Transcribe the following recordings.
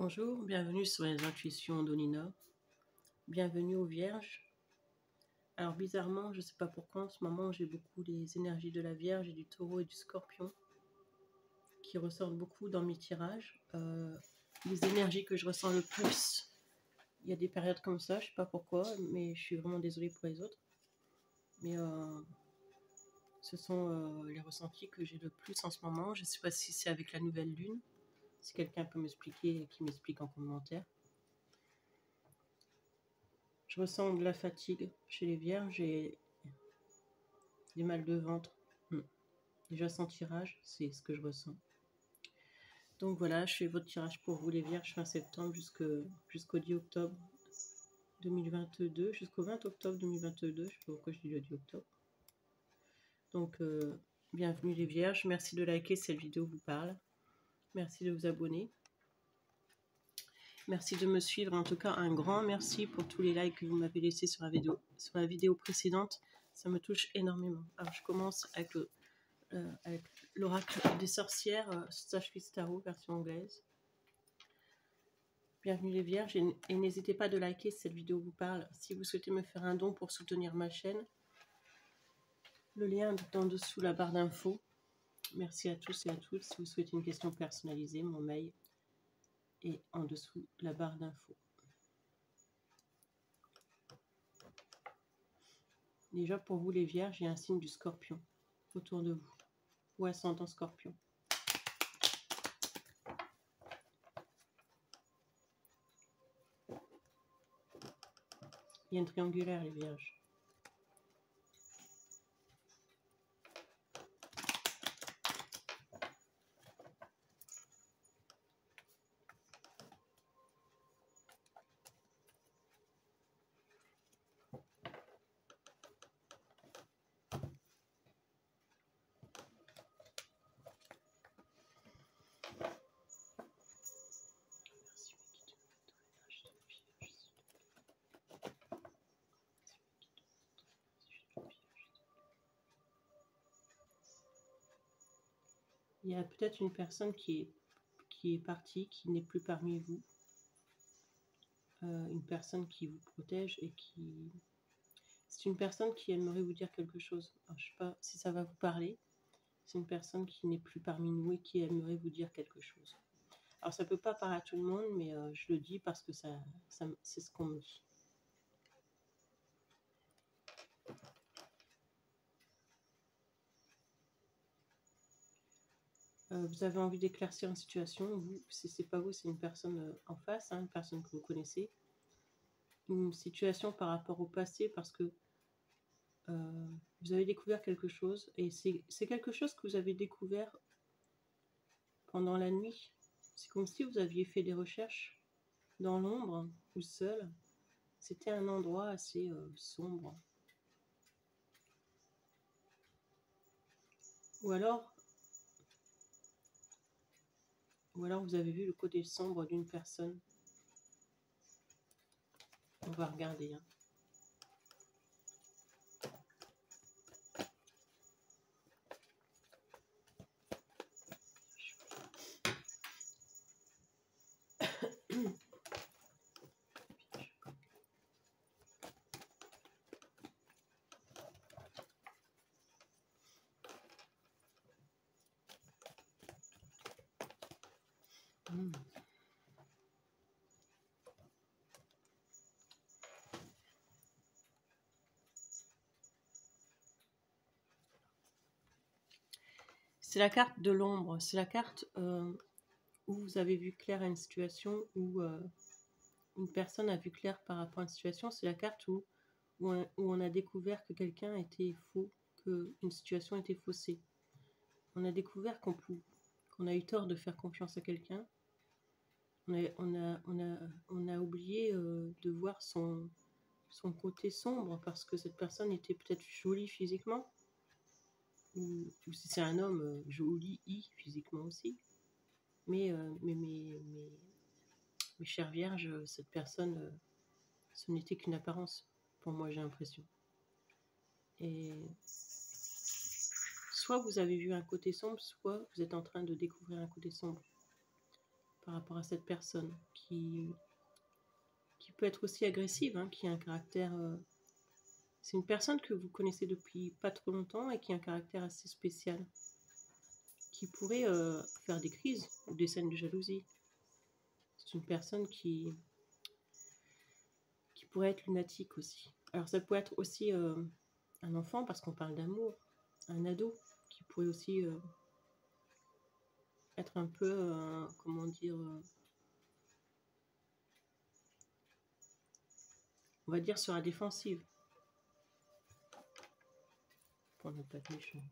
Bonjour, bienvenue sur les intuitions d'Onina. Bienvenue aux Vierges. Alors bizarrement, je ne sais pas pourquoi, en ce moment j'ai beaucoup les énergies de la Vierge et du Taureau et du Scorpion qui ressortent beaucoup dans mes tirages. Les énergies que je ressens le plus, il y a des périodes comme ça, je ne sais pas pourquoi, mais je suis vraiment désolée pour les autres. Mais ce sont les ressentis que j'ai le plus en ce moment. Je ne sais pas si c'est avec la nouvelle lune. Si quelqu'un peut m'expliquer, qui m'explique en commentaire. Je ressens de la fatigue chez les Vierges et des mal de ventre. Déjà sans tirage, c'est ce que je ressens. Donc voilà, je fais votre tirage pour vous les Vierges fin septembre jusqu'au 10 octobre 2022, jusqu'au 20 octobre 2022. Je sais pas pourquoi je dis le 10 octobre. Donc bienvenue les Vierges, merci de liker si cette vidéo vous parle. Merci de vous abonner. Merci de me suivre. En tout cas, un grand merci pour tous les likes que vous m'avez laissés sur la vidéo précédente. Ça me touche énormément. Alors, je commence avec l'oracle des sorcières, Sage Tarot, version anglaise. Bienvenue les Vierges et n'hésitez pas de liker si cette vidéo vous parle. Si vous souhaitez me faire un don pour soutenir ma chaîne, le lien est en dessous la barre d'infos. Merci à tous et à toutes. Si vous souhaitez une question personnalisée, mon mail est en dessous la barre d'infos. Déjà pour vous les Vierges, il y a un signe du Scorpion autour de vous, ou ascendant Scorpion. Il y a une triangulaire les Vierges. Il y a peut-être une personne qui est partie, qui n'est plus parmi vous. Une personne qui vous protège et qui... C'est une personne qui aimerait vous dire quelque chose. Alors, je ne sais pas si ça va vous parler. C'est une personne qui n'est plus parmi nous et qui aimerait vous dire quelque chose. Alors ça ne peut pas parler à tout le monde, mais je le dis parce que c'est ce qu'on me dit. Vous avez envie d'éclaircir une situation, si ce n'est pas vous, c'est une personne en face, une personne que vous connaissez. Une situation par rapport au passé parce que vous avez découvert quelque chose et c'est quelque chose que vous avez découvert pendant la nuit. C'est comme si vous aviez fait des recherches dans l'ombre ou seul. C'était un endroit assez sombre. Ou alors vous avez vu le côté sombre d'une personne. On va regarder. C'est la carte de l'ombre. C'est la carte où vous avez vu clair à une situation, où une personne a vu clair par rapport à une situation. C'est la carte où on a découvert que quelqu'un était faux, qu'une situation était faussée. On a découvert qu'on a eu tort de faire confiance à quelqu'un. On a oublié de voir son côté sombre parce que cette personne était peut-être jolie physiquement. Ou si c'est un homme, joli physiquement aussi. Mais mes chères Vierges, cette personne, ce n'était qu'une apparence. Pour moi, j'ai l'impression. Et soit vous avez vu un côté sombre, soit vous êtes en train de découvrir un côté sombre. par rapport à cette personne qui peut être aussi agressive, hein, qui a un caractère... c'est une personne que vous connaissez depuis pas trop longtemps et qui a un caractère assez spécial, qui pourrait faire des crises ou des scènes de jalousie. C'est une personne qui pourrait être lunatique aussi. Alors ça peut être aussi un enfant, parce qu'on parle d'amour, un ado, qui pourrait aussi être un peu, comment dire, on va dire sur la défensive, pour ne pas être méchant.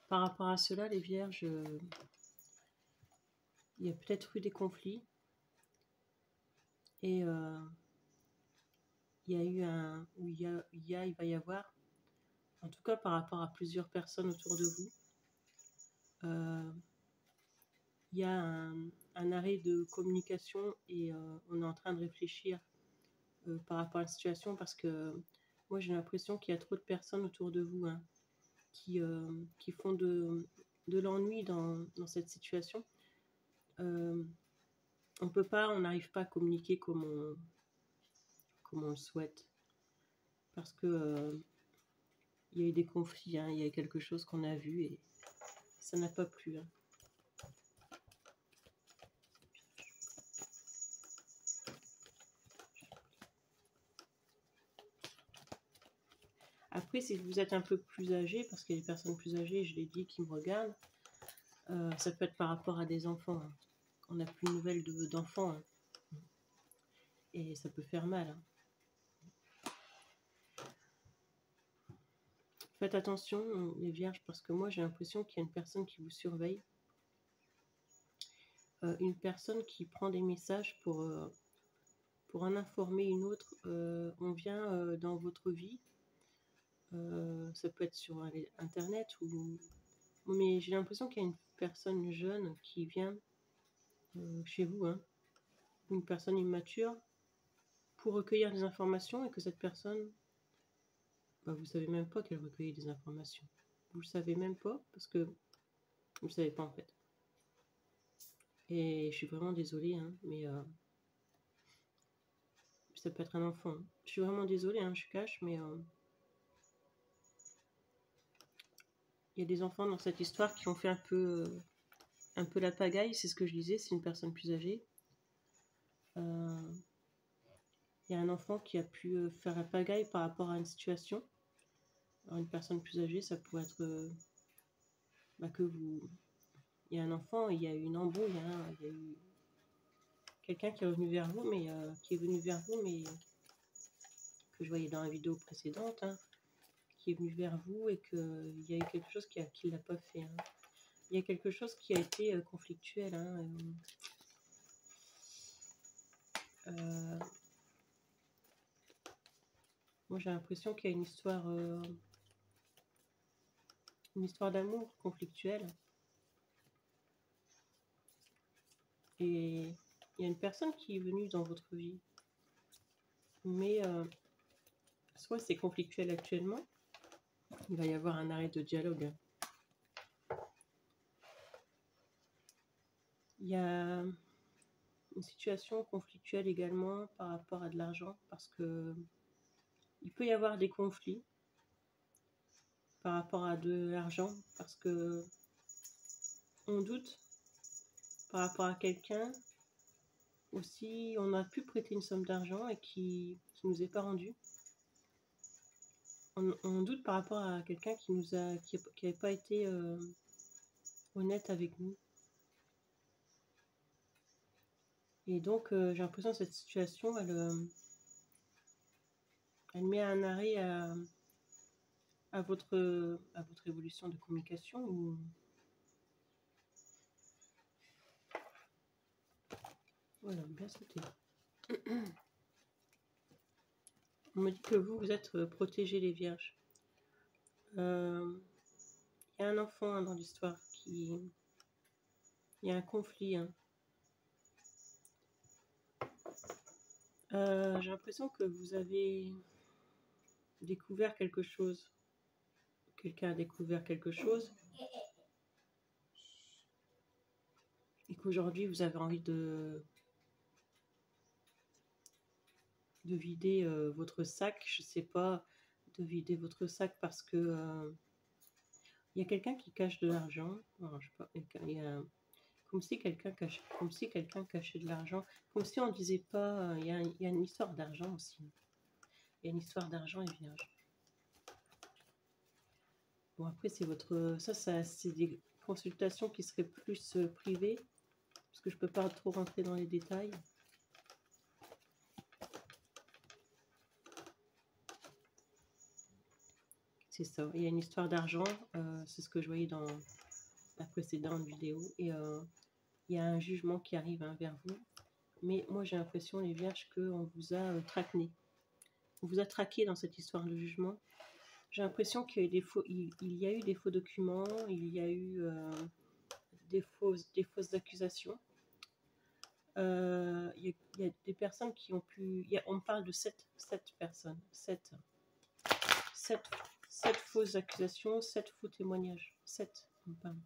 Par rapport à cela, les vierges, il y a peut-être eu des conflits et il y a eu un, ou il va y avoir, en tout cas par rapport à plusieurs personnes autour de vous, il y a un arrêt de communication et on est en train de réfléchir par rapport à la situation, parce que moi j'ai l'impression qu'il y a trop de personnes autour de vous, hein, qui font de l'ennui dans cette situation. On n'arrive pas à communiquer comme on le souhaite, parce que il y a eu des conflits, hein, il y a quelque chose qu'on a vu et ça n'a pas plu, hein. Après, si vous êtes un peu plus âgé, parce qu'il y a des personnes plus âgées, je l'ai dit, qui me regardent, ça peut être par rapport à des enfants, hein. On n'a plus de nouvelles d'enfants, hein. Et ça peut faire mal, hein. Faites attention, les vierges, parce que moi j'ai l'impression qu'il y a une personne qui vous surveille, une personne qui prend des messages pour en informer une autre. On vient dans votre vie, ça peut être sur internet, mais j'ai l'impression qu'il y a une personne jeune qui vient chez vous, hein, une personne immature, pour recueillir des informations, et que cette personne, vous savez même pas qu'elle recueille des informations. Vous le savez même pas, parce que vous le savez pas en fait. Et je suis vraiment désolée, hein, mais ça peut être un enfant. Je suis vraiment désolée, hein, je cache, mais il y a des enfants dans cette histoire qui ont fait un peu la pagaille, c'est ce que je disais, c'est une personne plus âgée. Il y a un enfant qui a pu faire la pagaille par rapport à une situation. Alors une personne plus âgée, ça pourrait être que vous... Il y a un enfant, il y a eu une embrouille, hein, il y a eu quelqu'un qui est venu vers vous, mais que je voyais dans la vidéo précédente, hein, qui est venu vers vous et qu'il y a eu quelque chose qui l'a pas fait, hein. Il y a quelque chose qui a été conflictuel, hein. Moi j'ai l'impression qu'il y a une histoire d'amour conflictuelle, et il y a une personne qui est venue dans votre vie, mais soit c'est conflictuel actuellement, il va y avoir un arrêt de dialogue. Il y a une situation conflictuelle également par rapport à de l'argent, parce que il peut y avoir des conflits par rapport à de l'argent, parce que on doute par rapport à quelqu'un aussi, on a pu prêter une somme d'argent et qui nous est pas rendu. On doute par rapport à quelqu'un qui n'avait pas été honnête avec nous. Et donc j'ai l'impression que cette situation, elle met un arrêt à votre évolution de communication. Voilà, bien sauté. On me dit que vous êtes protégés, les vierges. Il y a un enfant, hein, dans l'histoire il y a un conflit, hein. J'ai l'impression que vous avez découvert quelque chose. Quelqu'un a découvert quelque chose. Et qu'aujourd'hui, vous avez envie de vider votre sac. Je sais pas, de vider votre sac parce que il y a quelqu'un qui cache de l'argent. Je sais pas, il y a, comme si quelqu'un cachait de l'argent. Comme si on disait pas, il y a une histoire d'argent aussi. Il y a une histoire d'argent et vierge. Bon, après, c'est votre... Ça c'est des consultations qui seraient plus privées, parce que je peux pas trop rentrer dans les détails. C'est ça. Il y a une histoire d'argent, c'est ce que je voyais dans la précédente vidéo. Et il y a un jugement qui arrive vers vous. Mais moi, j'ai l'impression, les vierges, qu'on vous a traqué. On vous a traqué dans cette histoire de jugement. J'ai l'impression qu'il y a eu des faux, il y a eu des faux documents, il y a eu des fausses accusations. Il y a des personnes qui ont pu... on parle de 7 personnes. 7 fausses accusations, 7 faux témoignages. 7, on parle.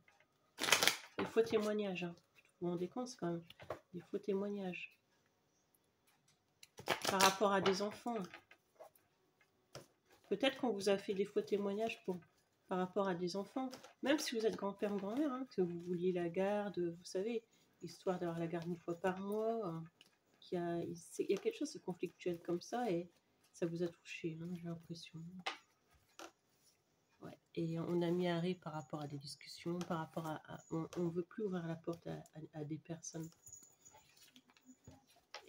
Des faux témoignages. Hein. Vous vous rendez compte, c'est quand même des faux témoignages. Par rapport à des enfants. Peut-être qu'on vous a fait des faux témoignages par rapport à des enfants. Même si vous êtes grand-père ou grand-mère, hein, que vous vouliez la garde, vous savez, histoire d'avoir la garde une fois par mois. Hein, il y a quelque chose de conflictuel comme ça et ça vous a touché, hein, j'ai l'impression. Ouais. Et on a mis arrêt par rapport à des discussions, par rapport on ne veut plus ouvrir la porte à des personnes.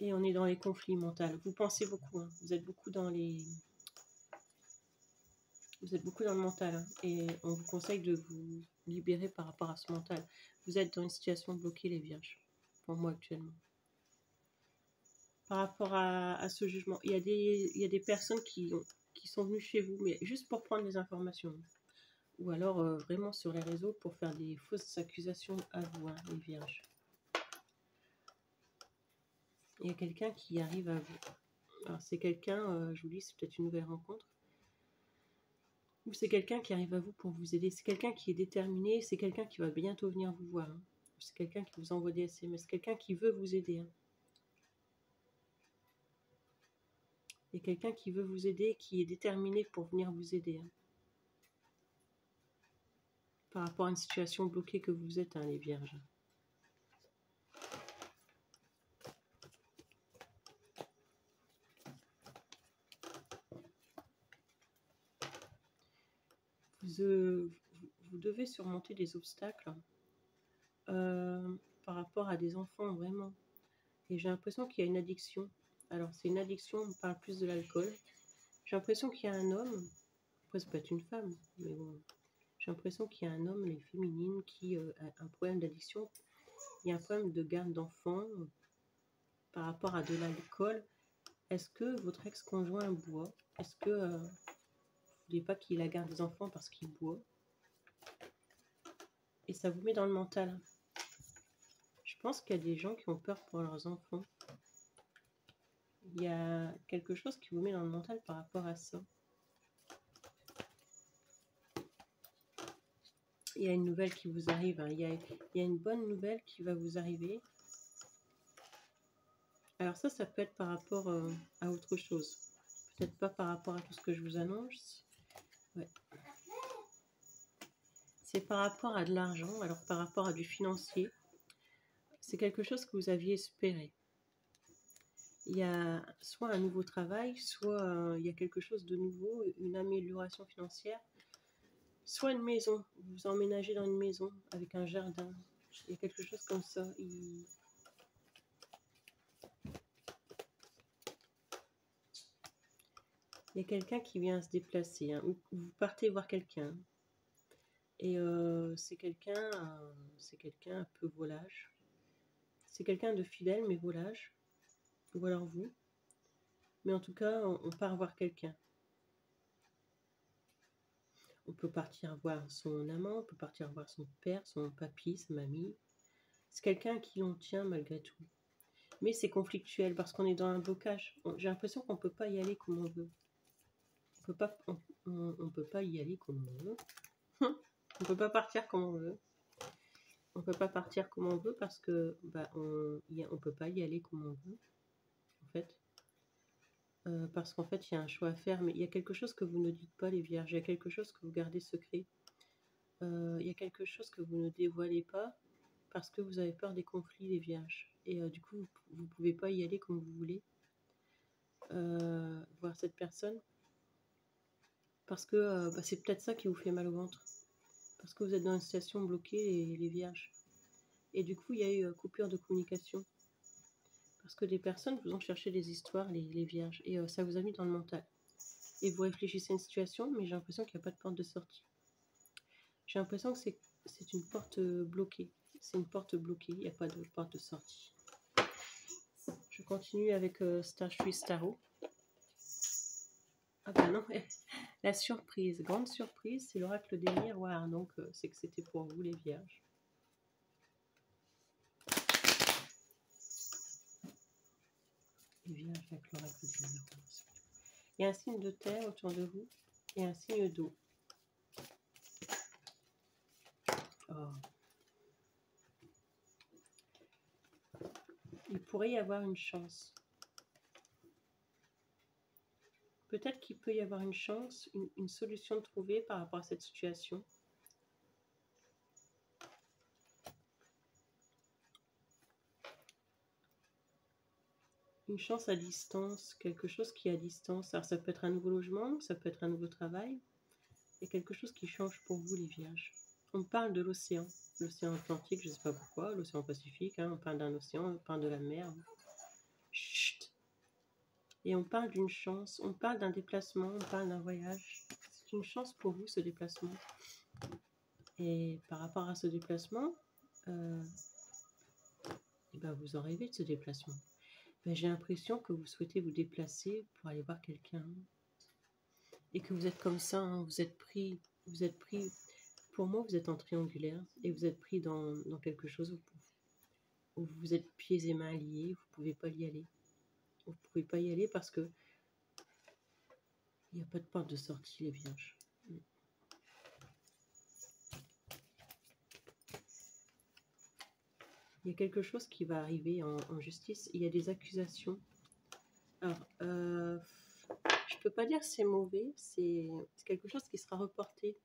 Et on est dans les conflits mentaux. Vous pensez beaucoup, hein, vous êtes beaucoup dans les... Vous êtes beaucoup dans le mental, hein, et on vous conseille de vous libérer par rapport à ce mental. Vous êtes dans une situation bloquée, les vierges, pour moi actuellement. Par rapport à ce jugement, il y a des personnes qui sont venues chez vous, mais juste pour prendre des informations. Ou alors vraiment sur les réseaux pour faire des fausses accusations à vous, hein, les vierges. Il y a quelqu'un qui arrive à vous. Alors c'est quelqu'un, je vous dis, c'est peut-être une nouvelle rencontre. Ou c'est quelqu'un qui arrive à vous pour vous aider. C'est quelqu'un qui est déterminé, c'est quelqu'un qui va bientôt venir vous voir. Hein. C'est quelqu'un qui vous envoie des SMS, quelqu'un qui veut vous aider. Hein. Il y a quelqu'un qui veut vous aider, qui est déterminé pour venir vous aider. Hein. Par rapport à une situation bloquée que vous êtes, hein, les vierges. Vous devez surmonter des obstacles par rapport à des enfants, vraiment. Et j'ai l'impression qu'il y a une addiction. Alors, c'est une addiction, on parle plus de l'alcool. J'ai l'impression qu'il y a un homme, après ça peut être une femme, mais bon, j'ai l'impression qu'il y a un homme, les féminines, qui a un problème d'addiction. Il y a un problème de garde d'enfants par rapport à de l'alcool. Est-ce que votre ex-conjoint boit? Est-ce que vous ne voulez pas qu'il la garde des enfants parce qu'il boit? Et ça vous met dans le mental. Je pense qu'il y a des gens qui ont peur pour leurs enfants. Il y a quelque chose qui vous met dans le mental par rapport à ça. Il y a une nouvelle qui vous arrive. Hein. Il y a une bonne nouvelle qui va vous arriver. Alors ça peut être par rapport à autre chose. Peut-être pas par rapport à tout ce que je vous annonce. Ouais. C'est par rapport à de l'argent, alors par rapport à du financier. C'est quelque chose que vous aviez espéré. Il y a soit un nouveau travail, soit il y a quelque chose de nouveau, une amélioration financière, soit une maison. Vous emménagez dans une maison avec un jardin. Il y a quelque chose comme ça. Il y a quelqu'un qui vient se déplacer. Hein. Vous partez voir quelqu'un. Et c'est quelqu'un un peu volage. C'est quelqu'un de fidèle mais volage. Ou alors vous. Mais en tout cas, on part voir quelqu'un. On peut partir voir son amant, on peut partir voir son père, son papy, sa mamie. C'est quelqu'un qui l'on tient malgré tout. Mais c'est conflictuel parce qu'on est dans un blocage. J'ai l'impression qu'on ne peut pas y aller comme on veut. On peut pas y aller comme on veut. On peut pas partir comme on veut. On peut pas partir comme on veut parce que on peut pas y aller comme on veut. En fait. Parce qu'en fait, il y a un choix à faire, mais il y a quelque chose que vous ne dites pas, les vierges. Il y a quelque chose que vous gardez secret. Il y a quelque chose que vous ne dévoilez pas parce que vous avez peur des conflits, les vierges. Et du coup, vous ne pouvez pas y aller comme vous voulez. Voir cette personne. Parce que c'est peut-être ça qui vous fait mal au ventre. Parce que vous êtes dans une situation bloquée, les vierges. Et du coup, il y a eu coupure de communication. Parce que des personnes vous ont cherché des histoires, les vierges. Et ça vous a mis dans le mental. Et vous réfléchissez à une situation, mais j'ai l'impression qu'il n'y a pas de porte de sortie. J'ai l'impression que c'est une porte bloquée. C'est une porte bloquée, il n'y a pas de porte de sortie. Je continue avec Startree Starro. Ah ben non, la surprise, grande surprise, c'est l'oracle des miroirs. Donc c'est que c'était pour vous, les vierges. Les vierges avec l'oracle des miroirs. Il y a un signe de terre autour de vous et un signe d'eau. Oh. Il pourrait y avoir une chance. Peut-être qu'il peut y avoir une chance, une solution trouvée par rapport à cette situation. Une chance à distance, quelque chose qui est à distance. Alors ça peut être un nouveau logement, ça peut être un nouveau travail. Il y a quelque chose qui change pour vous, les vierges. On parle de l'océan Atlantique, je ne sais pas pourquoi, l'océan Pacifique, hein, on parle d'un océan, on parle de la mer. Chut. Et on parle d'une chance, on parle d'un déplacement, on parle d'un voyage. C'est une chance pour vous, ce déplacement. Et par rapport à ce déplacement, vous en rêvez de ce déplacement. J'ai l'impression que vous souhaitez vous déplacer pour aller voir quelqu'un. Et que vous êtes comme ça, hein, vous êtes pris, pour moi vous êtes en triangulaire et vous êtes pris dans quelque chose où vous êtes pieds et mains liés, vous ne pouvez pas y aller. Vous ne pouvez pas y aller parce que il n'y a pas de porte de sortie, les vierges. Il y a quelque chose qui va arriver en justice, il y a des accusations. Alors, je ne peux pas dire que c'est mauvais, c'est quelque chose qui sera reporté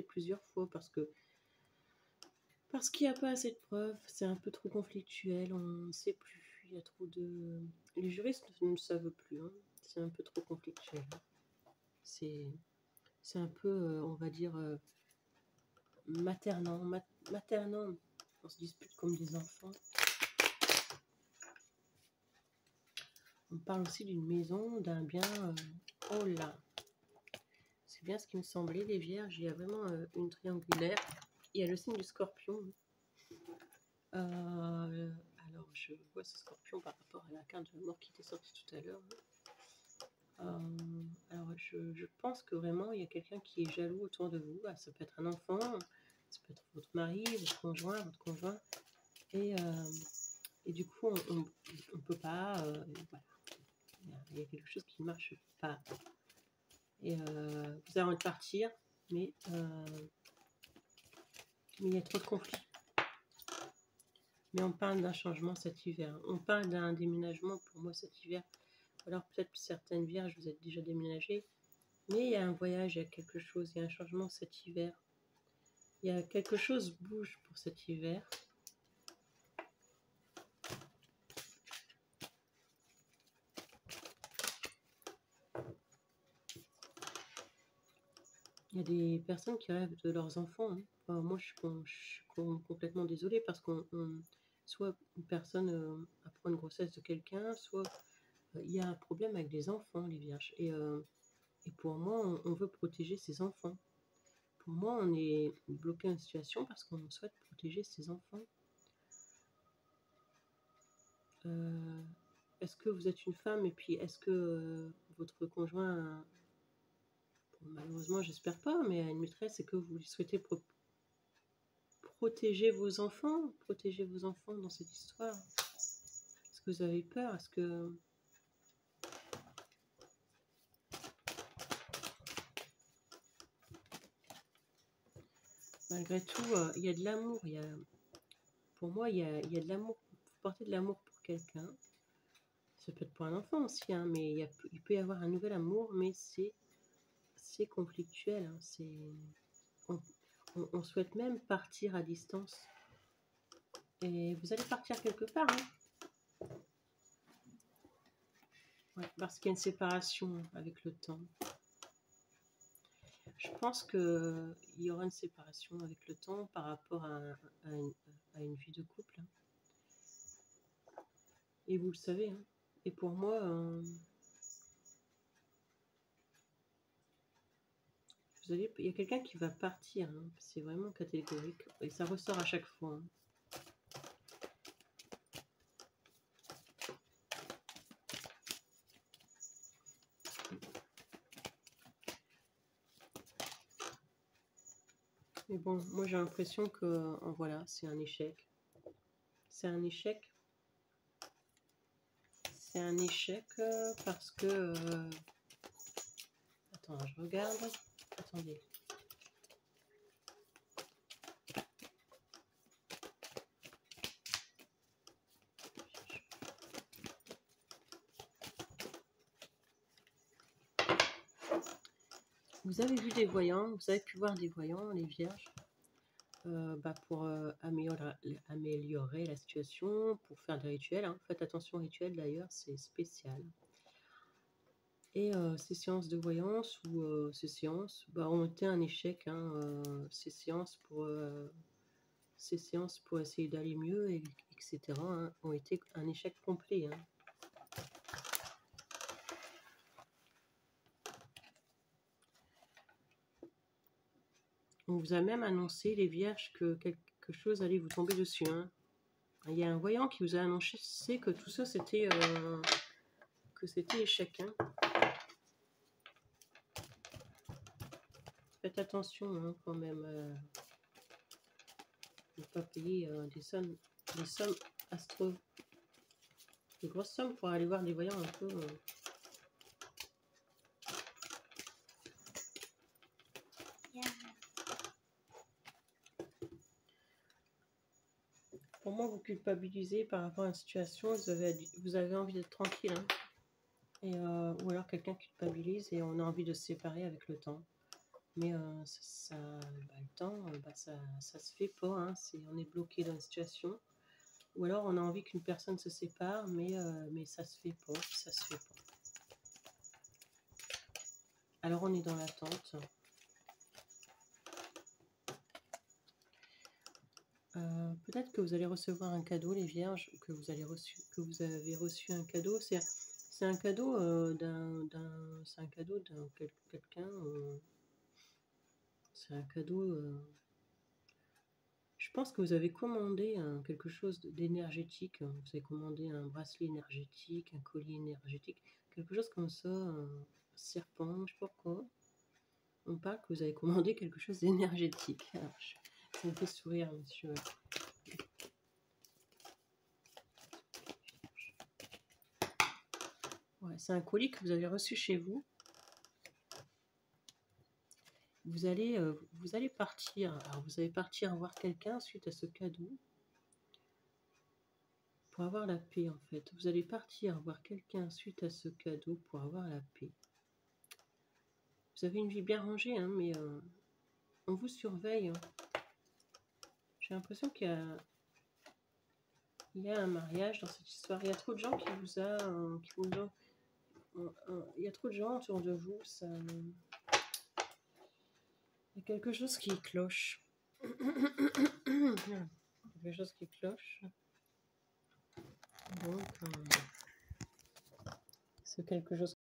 plusieurs fois parce qu'il n'y a pas assez de preuves, c'est un peu trop conflictuel, on ne sait plus, il y a trop de... Les juristes ne le savent plus, hein. C'est un peu trop conflictuel. C'est un peu, on va dire, maternant, on se dispute comme des enfants. On parle aussi d'une maison, d'un bien, oh là, c'est bien ce qui me semblait, les vierges, il y a vraiment une triangulaire, il y a le signe du scorpion. Alors, je vois ce scorpion par rapport à la carte de la mort qui était sortie tout à l'heure. Alors, je pense que vraiment, il y a quelqu'un qui est jaloux autour de vous. Ça peut être un enfant, ça peut être votre mari, votre conjoint. Et du coup, on ne peut pas... voilà. Il y a quelque chose qui ne marche pas. Et vous avez envie de partir, mais il y a trop de conflits. Mais on parle d'un changement cet hiver. On parle d'un déménagement pour moi cet hiver. Alors peut-être certaines vierges, vous êtes déjà déménagées. Mais il y a un voyage, il y a quelque chose, il y a un changement cet hiver. Il y a quelque chose bouge pour cet hiver. Il y a des personnes qui rêvent de leurs enfants. Hein. Enfin, moi, je suis complètement désolée parce qu'on soit une personne apprend une grossesse de quelqu'un, soit il y a un problème avec des enfants, les vierges. Et pour moi, on veut protéger ses enfants. Pour moi, on est bloqué dans une situation parce qu'on souhaite protéger ses enfants. Est-ce que vous êtes une femme et puis est-ce que votre conjoint, malheureusement j'espère pas, mais a une maîtresse et que vous souhaitez protéger vos enfants dans cette histoire? Parce que vous avez peur? Est-ce que... Malgré tout, il y a de l'amour. Pour moi, il y a de l'amour. Vous portez de l'amour pour quelqu'un. Ça peut être pour un enfant aussi, hein, mais il peut y avoir un nouvel amour, mais c'est conflictuel. Hein, on souhaite même partir à distance. Et vous allez partir quelque part. Hein. Ouais, parce qu'il y a une séparation avec le temps. Je pense qu'il y aura une séparation avec le temps par rapport à une vie de couple. Hein. Et vous le savez. Hein. Et pour moi, il y a quelqu'un qui va partir. Hein. C'est vraiment catégorique. Et ça ressort à chaque fois. Hein. Mais bon, moi j'ai l'impression que voilà, c'est un échec. C'est un échec. C'est un échec parce que... Attends, je regarde. Attendez. Vous avez vu des voyants, vous avez pu voir des voyants, les vierges, pour améliorer la situation, pour faire des rituels. Hein. Faites attention aux rituels d'ailleurs, c'est spécial. Et ces séances de voyance ou ces séances ont été un échec. Hein, ces séances pour essayer d'aller mieux, etc. Hein, ont été un échec complet. Hein. On vous a même annoncé, les vierges, que quelque chose allait vous tomber dessus. Hein. Il y a un voyant qui vous a annoncé que tout ça, c'était échec. Hein. Faites attention hein, quand même. Ne pas payer des sommes de grosses sommes pour aller voir des voyants un peu... Pour moi, vous culpabilisez par rapport à une situation, vous avez envie d'être tranquille. Hein. Et, ou alors quelqu'un culpabilise et on a envie de se séparer avec le temps. Mais le temps, ça se fait pas. Hein. On est bloqué dans une situation. Ou alors on a envie qu'une personne se sépare, mais ça se fait pas. Ça se fait pas. Alors on est dans l'attente. Peut-être que vous allez recevoir un cadeau, les vierges, que vous avez reçu un cadeau. C'est un cadeau d'un quelqu'un. C'est un cadeau. Je pense que vous avez commandé quelque chose d'énergétique. Vous avez commandé un bracelet énergétique, un collier énergétique, quelque chose comme ça, un serpent, je sais pas pourquoi. On parle que vous avez commandé quelque chose d'énergétique. Ça me fait sourire, monsieur. Ouais, c'est un colis que vous avez reçu chez vous. Vous allez partir. Alors, vous allez partir voir quelqu'un suite à ce cadeau. Pour avoir la paix, en fait. Vous allez partir voir quelqu'un suite à ce cadeau pour avoir la paix. Vous avez une vie bien rangée, hein, mais on vous surveille. Hein. J'ai l'impression qu'il y a un mariage dans cette histoire. Il y a trop de gens qui vous ont... il y a trop de gens autour de vous. Il y a quelque chose qui cloche. Quelque chose qui cloche. Donc, c'est quelque chose